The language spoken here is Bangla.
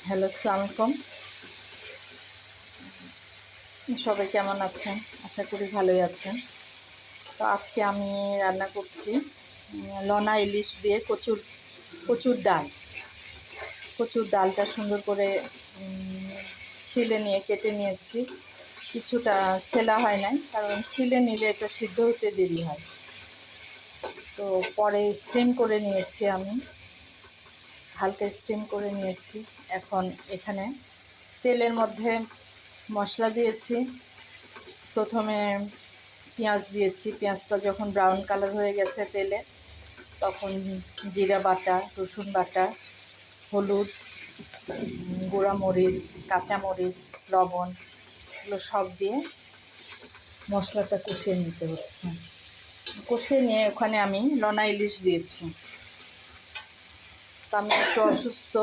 হ্যালো, আসসালামু আলাইকুম। সবাই কেমন আছেন? আশা করি ভালোই আছেন। তো আজকে আমি রান্না করছি লনা ইলিশ দিয়ে কচুর ডাল। কচুর ডালটা সুন্দর করে ছিলে নিয়ে কেটে নিয়েছি। কিছুটা ছেলা হয় নাই, কারণ ছিলে নিলে এটা সিদ্ধ হতে দেরি হয়। তো পরে স্টিম করে নিয়েছি আমি, হালকা স্টিম করে নিয়েছি। এখন এখানে তেলের মধ্যে মশলা দিয়েছি। প্রথমে পেঁয়াজ দিয়েছি। পেঁয়াজটা যখন ব্রাউন কালার হয়ে গেছে তেলে, তখন জিরা বাটা, রসুন বাটা, হলুদ, গুঁড়া মরিচ, কাঁচামরিচ, লবণ, এগুলো সব দিয়ে মশলাটা কষিয়ে নিতে হচ্ছে। কষিয়ে নিয়ে ওখানে আমি লনা ইলিশ দিয়েছি। তো আমি একটু অসুস্থ,